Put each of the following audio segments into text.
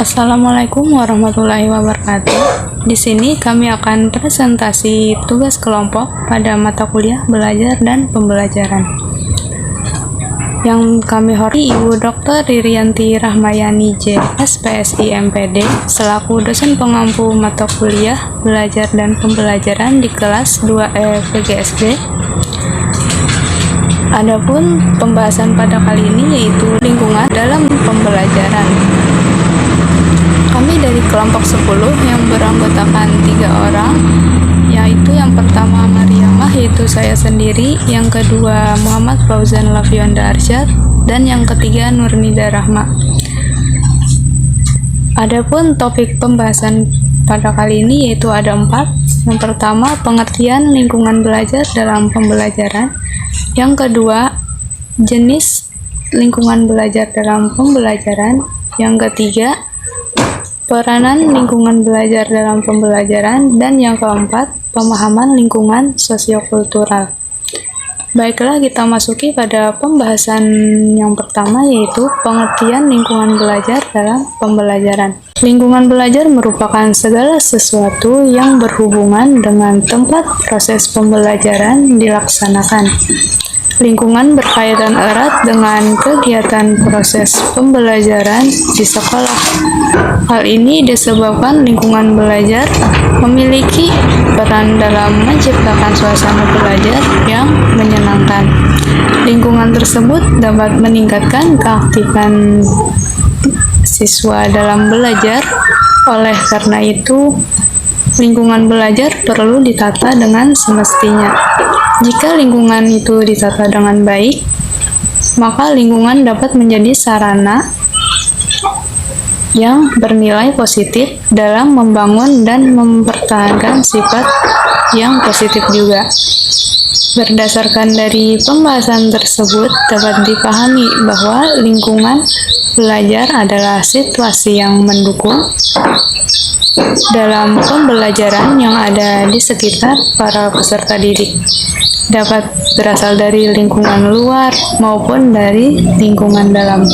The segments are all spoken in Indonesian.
Assalamualaikum warahmatullahi wabarakatuh. Di sini kami akan presentasi tugas kelompok pada mata kuliah belajar dan pembelajaran. Yang kami hormati Ibu Dr. Ririanti Rahmayani J. SPSI MPD selaku dosen pengampu mata kuliah belajar dan pembelajaran di kelas 2E PGSD. Adapun pembahasan pada kali ini yaitu lingkungan dalam pembelajaran. Kami dari kelompok 10 yang beranggotakan 3 orang, yaitu yang pertama Mariamah, yaitu saya sendiri, yang kedua Muhammad Fauzan Lavionda Arsyad, dan yang ketiga Nurnida Rahma. Adapun topik pembahasan pada kali ini yaitu ada 4. Yang pertama, pengertian lingkungan belajar dalam pembelajaran. Yang kedua, jenis lingkungan belajar dalam pembelajaran. Yang ketiga, peranan lingkungan belajar dalam pembelajaran. Dan yang keempat, pemahaman lingkungan sosiokultural. Baiklah, kita masuki pada pembahasan yang pertama, yaitu pengertian lingkungan belajar dalam pembelajaran. Lingkungan belajar merupakan segala sesuatu yang berhubungan dengan tempat proses pembelajaran dilaksanakan. Lingkungan berkaitan erat dengan kegiatan proses pembelajaran di sekolah. Hal ini disebabkan lingkungan belajar memiliki peran dalam menciptakan suasana belajar yang menyenangkan. Lingkungan tersebut dapat meningkatkan keaktifan siswa dalam belajar. Oleh karena itu, lingkungan belajar perlu ditata dengan semestinya. Jika lingkungan itu ditata dengan baik, maka lingkungan dapat menjadi sarana yang bernilai positif dalam membangun dan mempertahankan sifat yang positif juga. Berdasarkan dari pembahasan tersebut, dapat dipahami bahwa lingkungan belajar adalah situasi yang mendukung dalam pembelajaran yang ada di sekitar para peserta didik. Dapat berasal dari lingkungan luar maupun dari lingkungan dalam.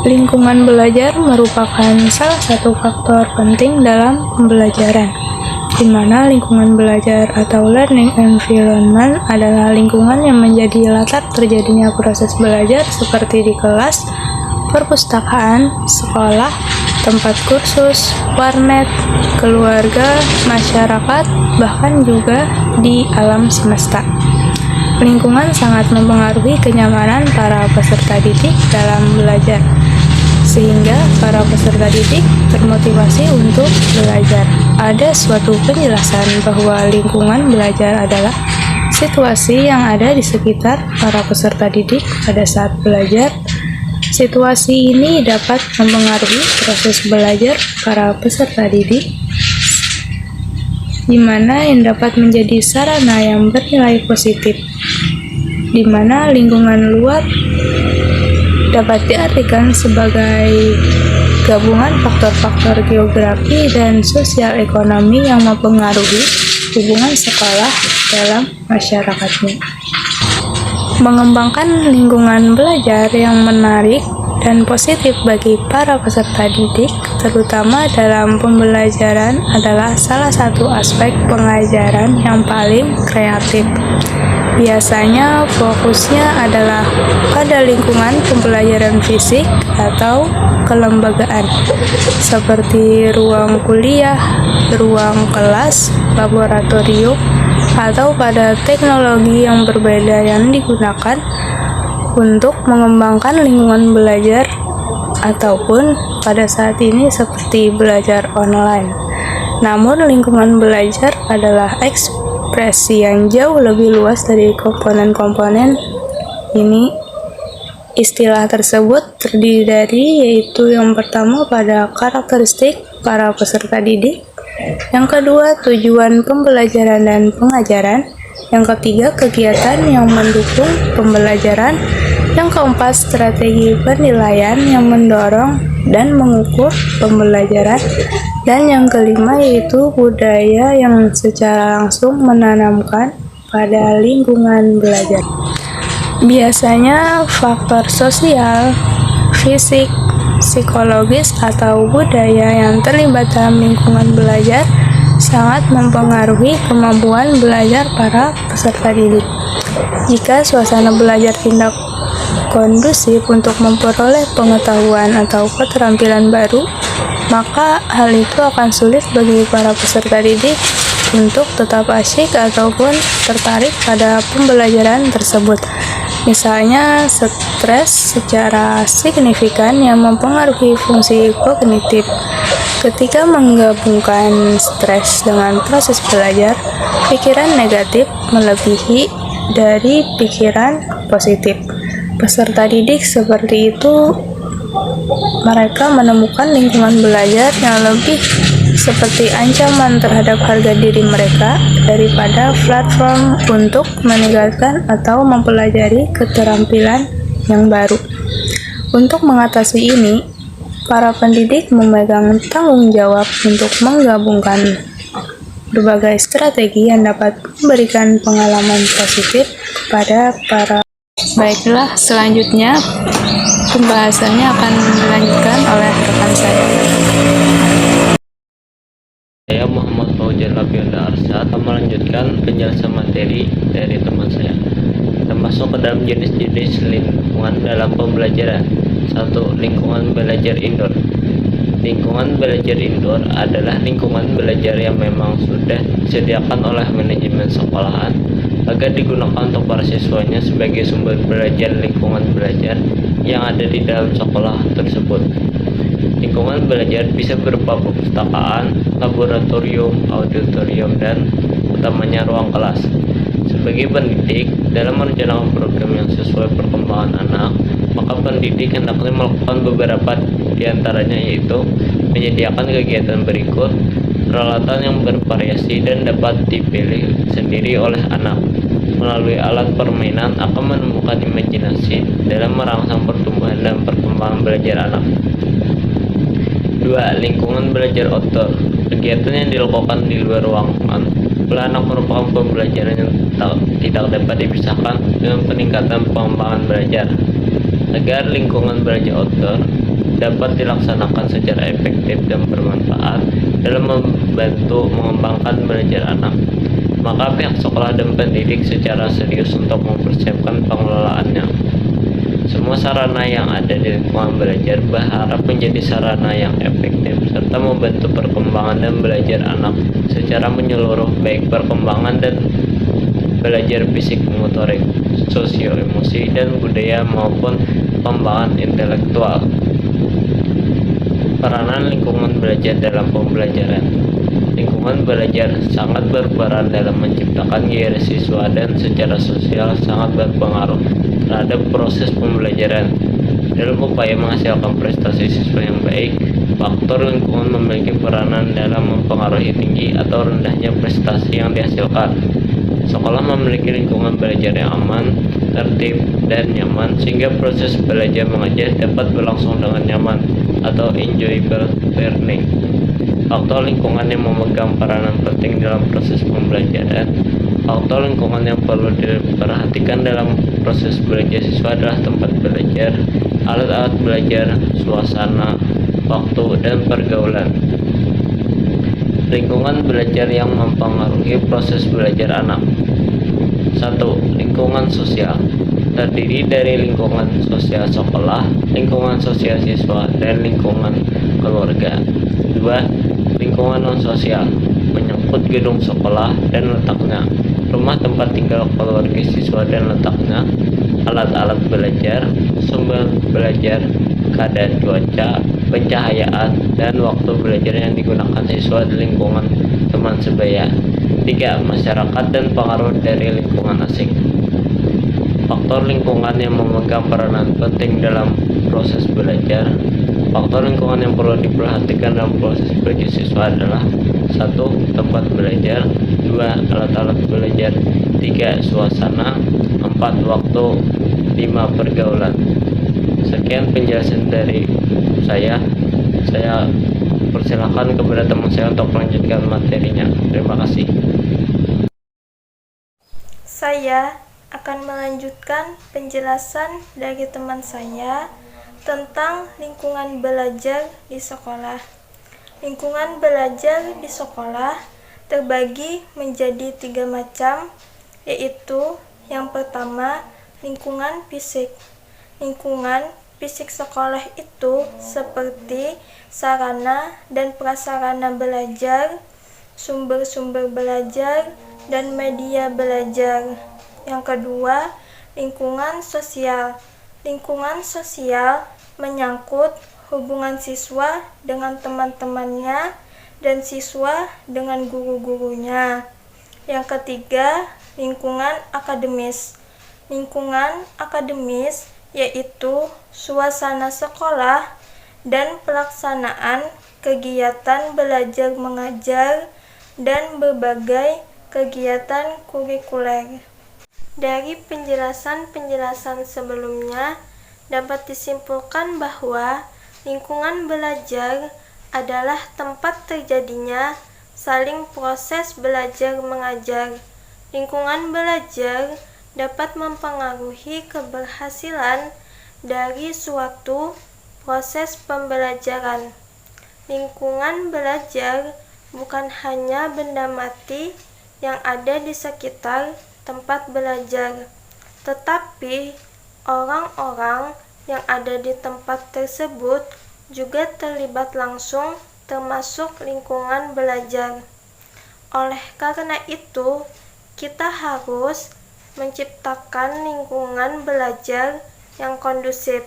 Lingkungan belajar merupakan salah satu faktor penting dalam pembelajaran, di mana lingkungan belajar atau learning environment adalah lingkungan yang menjadi latar terjadinya proses belajar seperti di kelas, perpustakaan, sekolah, tempat kursus, warnet, keluarga, masyarakat, bahkan juga di alam semesta. Lingkungan sangat mempengaruhi kenyamanan para peserta didik dalam belajar, sehingga para peserta didik termotivasi untuk belajar. Ada suatu penjelasan bahwa lingkungan belajar adalah situasi yang ada di sekitar para peserta didik pada saat belajar. Situasi ini dapat mempengaruhi proses belajar para peserta didik, di mana yang dapat menjadi sarana yang bernilai positif, di mana lingkungan luar dapat diartikan sebagai gabungan faktor-faktor geografi dan sosial ekonomi yang mempengaruhi hubungan sekolah dalam masyarakatnya. Mengembangkan lingkungan belajar yang menarik dan positif bagi para peserta didik, terutama dalam pembelajaran, adalah salah satu aspek pengajaran yang paling kreatif. Biasanya fokusnya adalah pada lingkungan pembelajaran fisik atau kelembagaan, seperti ruang kuliah, ruang kelas, laboratorium, atau pada teknologi yang berbeda yang digunakan untuk mengembangkan lingkungan belajar, ataupun pada saat ini seperti belajar online. Namun lingkungan belajar adalah ekspresi yang jauh lebih luas dari komponen-komponen ini. Istilah tersebut terdiri dari, yaitu yang pertama pada karakteristik para peserta didik, yang kedua tujuan pembelajaran dan pengajaran, yang ketiga kegiatan yang mendukung pembelajaran, yang keempat strategi penilaian yang mendorong dan mengukur pembelajaran, dan yang kelima yaitu budaya yang secara langsung menanamkan pada lingkungan belajar. Biasanya faktor sosial, fisik, psikologis atau budaya yang terlibat dalam lingkungan belajar sangat mempengaruhi kemampuan belajar para peserta didik. Jika suasana belajar tidak kondusif untuk memperoleh pengetahuan atau keterampilan baru, maka hal itu akan sulit bagi para peserta didik untuk tetap asyik ataupun tertarik pada pembelajaran tersebut. Misalnya, stres secara signifikan yang mempengaruhi fungsi kognitif. Ketika menggabungkan stres dengan proses belajar, pikiran negatif melebihi dari pikiran positif. Peserta didik seperti itu, mereka menemukan lingkungan belajar yang lebih seperti ancaman terhadap harga diri mereka daripada platform untuk meningkatkan atau mempelajari keterampilan yang baru. Untuk mengatasi ini, para pendidik memegang tanggung jawab untuk menggabungkan berbagai strategi yang dapat memberikan pengalaman positif kepada para. Baiklah, selanjutnya pembahasannya akan dilanjutkan oleh rekan saya. Saya Muhammad Fauzan Labionda Arsyad akan melanjutkan penjelasan materi dari teman saya. Kita masuk ke dalam jenis-jenis lingkungan dalam pembelajaran. 1. Lingkungan belajar indoor. Lingkungan belajar indoor adalah lingkungan belajar yang memang sudah disediakan oleh manajemen sekolahan agar digunakan untuk para siswanya sebagai sumber belajar lingkungan belajar yang ada di dalam sekolah tersebut. Lingkungan belajar bisa berupa perpustakaan, laboratorium, auditorium, dan utamanya ruang kelas. Sebagai pendidik, dalam merencanakan program yang sesuai perkembangan anak, maka pendidik hendaknya melakukan beberapa diantaranya, yaitu menyediakan kegiatan berikut, peralatan yang bervariasi dan dapat dipilih sendiri oleh anak. Melalui alat permainan akan menemukan imajinasi dalam merangsang pertumbuhan dan perkembangan belajar anak. 2. Lingkungan belajar outdoor. Kegiatan yang dilakukan di luar ruangan oleh anak merupakan pembelajaran yang tidak dapat dipisahkan dengan peningkatan pengembangan belajar. Agar lingkungan belajar outdoor dapat dilaksanakan secara efektif dan bermanfaat dalam membantu mengembangkan belajar anak, maka pihak sekolah dan pendidik secara serius untuk mempersiapkan pengelolaannya. Semua sarana yang ada di lingkungan belajar berharap menjadi sarana yang efektif serta membantu perkembangan dan belajar anak secara menyeluruh, baik perkembangan dan belajar fisik, motorik, sosio, emosi, dan budaya maupun pengembangan intelektual. Peranan lingkungan belajar dalam pembelajaran. Lingkungan belajar sangat berperan dalam menciptakan gairah siswa dan secara sosial sangat berpengaruh terhadap proses pembelajaran. Dalam upaya menghasilkan prestasi siswa yang baik, faktor lingkungan memiliki peranan dalam mempengaruhi tinggi atau rendahnya prestasi yang dihasilkan. Sekolah memiliki lingkungan belajar yang aman, tertib, dan nyaman sehingga proses belajar mengajar dapat berlangsung dengan nyaman atau enjoyable learning. Faktor lingkungan yang memegang peranan penting dalam proses pembelajaran. Faktor lingkungan yang perlu diperhatikan dalam proses belajar siswa adalah tempat belajar, alat-alat belajar, suasana, waktu, dan pergaulan. Lingkungan belajar yang mempengaruhi proses belajar anak. 1. Lingkungan sosial. Terdiri dari lingkungan sosial sekolah, lingkungan sosial siswa, dan lingkungan keluarga. 2. Lingkungan non-sosial, menyangkut gedung sekolah dan letaknya, rumah tempat tinggal keluarga siswa dan letaknya, alat-alat belajar, sumber belajar, keadaan cuaca, pencahayaan, dan waktu belajar yang digunakan siswa di lingkungan teman sebaya. 3. Masyarakat dan pengaruh dari lingkungan asing. Faktor lingkungan yang memegang peranan penting dalam proses belajar. Faktor lingkungan yang perlu diperhatikan dalam proses belajar siswa adalah 1. Tempat belajar, 2. Alat-alat belajar, 3. Suasana, 4. Waktu, 5. Pergaulan. Sekian penjelasan dari saya persilakan kepada teman saya untuk melanjutkan materinya. Terima kasih. Saya akan melanjutkan penjelasan dari teman saya tentang lingkungan belajar di sekolah. Lingkungan belajar di sekolah terbagi menjadi 3 macam, yaitu yang pertama, lingkungan fisik. Lingkungan fisik sekolah itu seperti sarana dan prasarana belajar, sumber-sumber belajar, dan media belajar. Yang kedua, lingkungan sosial. Lingkungan sosial menyangkut hubungan siswa dengan teman-temannya dan siswa dengan guru-gurunya. Yang ketiga, lingkungan akademis. Lingkungan akademis yaitu suasana sekolah dan pelaksanaan kegiatan belajar mengajar dan berbagai kegiatan kurikuler. Dari penjelasan-penjelasan sebelumnya, dapat disimpulkan bahwa lingkungan belajar adalah tempat terjadinya saling proses belajar mengajar. Lingkungan belajar dapat mempengaruhi keberhasilan dari suatu proses pembelajaran. Lingkungan belajar bukan hanya benda mati yang ada di sekitar tempat belajar, tetapi orang-orang yang ada di tempat tersebut juga terlibat langsung termasuk lingkungan belajar. Oleh karena itu, kita harus menciptakan lingkungan belajar yang kondusif.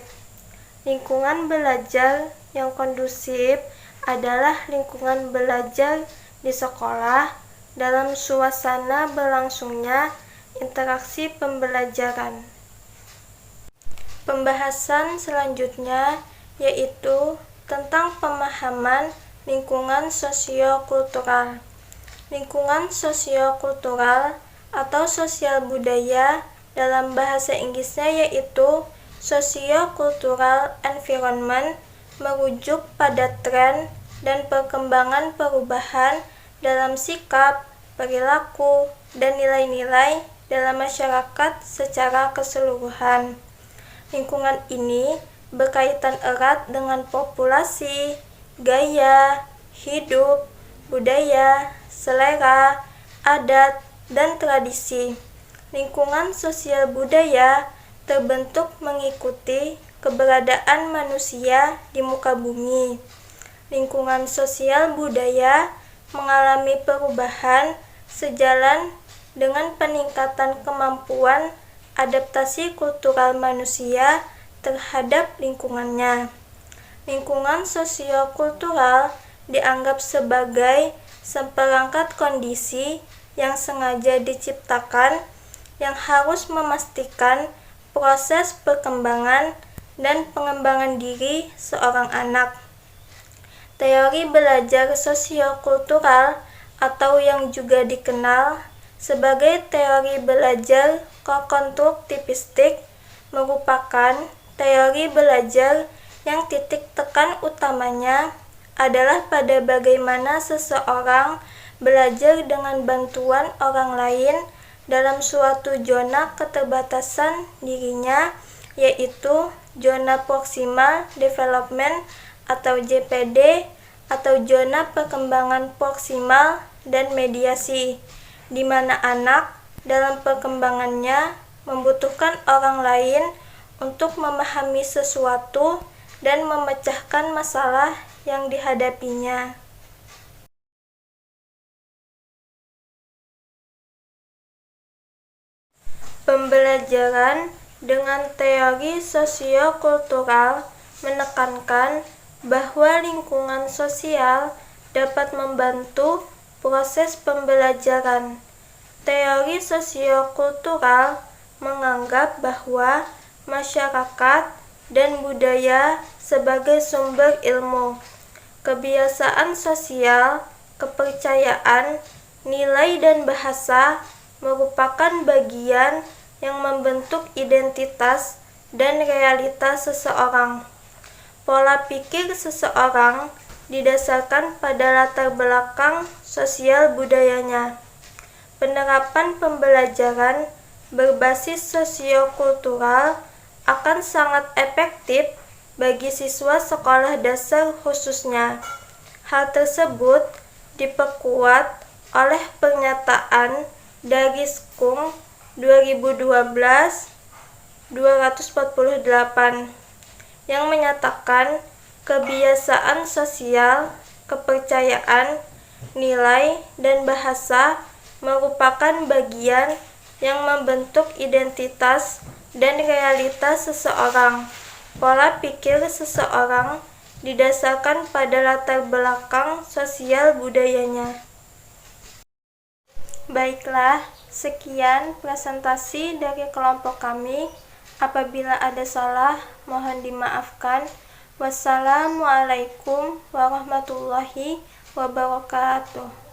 Lingkungan belajar yang kondusif adalah lingkungan belajar di sekolah dalam suasana berlangsungnya interaksi pembelajaran. Pembahasan selanjutnya yaitu tentang pemahaman lingkungan sosio-kultural. Lingkungan sosio-kultural atau sosial budaya dalam bahasa Inggrisnya yaitu socio-cultural environment, merujuk pada tren dan perkembangan perubahan dalam sikap, perilaku, dan nilai-nilai dalam masyarakat secara keseluruhan. Lingkungan ini berkaitan erat dengan populasi, gaya hidup, budaya, selera, adat, dan tradisi. Lingkungan sosial budaya terbentuk mengikuti keberadaan manusia di muka bumi. Lingkungan sosial budaya mengalami perubahan sejalan dengan peningkatan kemampuan adaptasi kultural manusia terhadap lingkungannya. Lingkungan sosio-kultural dianggap sebagai seperangkat kondisi yang sengaja diciptakan yang harus memastikan proses perkembangan dan pengembangan diri seorang anak. Teori belajar sosio-kultural atau yang juga dikenal sebagai teori belajar kokonstruktivistik merupakan teori belajar yang titik tekan utamanya adalah pada bagaimana seseorang belajar dengan bantuan orang lain dalam suatu zona keterbatasan dirinya, yaitu zona proximal development atau ZPD atau zona perkembangan proksimal dan mediasi, di mana anak dalam perkembangannya membutuhkan orang lain untuk memahami sesuatu dan memecahkan masalah yang dihadapinya. Pembelajaran dengan teori sosiokultural menekankan bahwa lingkungan sosial dapat membantu proses pembelajaran. Teori sosiokultural menganggap bahwa masyarakat dan budaya sebagai sumber ilmu, kebiasaan sosial, kepercayaan, nilai dan bahasa merupakan bagian yang membentuk identitas dan realitas seseorang. Pola pikir seseorang didasarkan pada latar belakang sosial budayanya. Penerapan pembelajaran berbasis sosiokultural akan sangat efektif bagi siswa sekolah dasar khususnya. Hal tersebut diperkuat oleh pernyataan dari SKUM 2012-248 yang menyatakan kebiasaan sosial, kepercayaan, nilai, dan bahasa merupakan bagian yang membentuk identitas dan realitas seseorang. Pola pikir seseorang didasarkan pada latar belakang sosial budayanya. Baiklah, sekian presentasi dari kelompok kami. Apabila ada salah, mohon dimaafkan. Wassalamualaikum warahmatullahi wabarakatuh.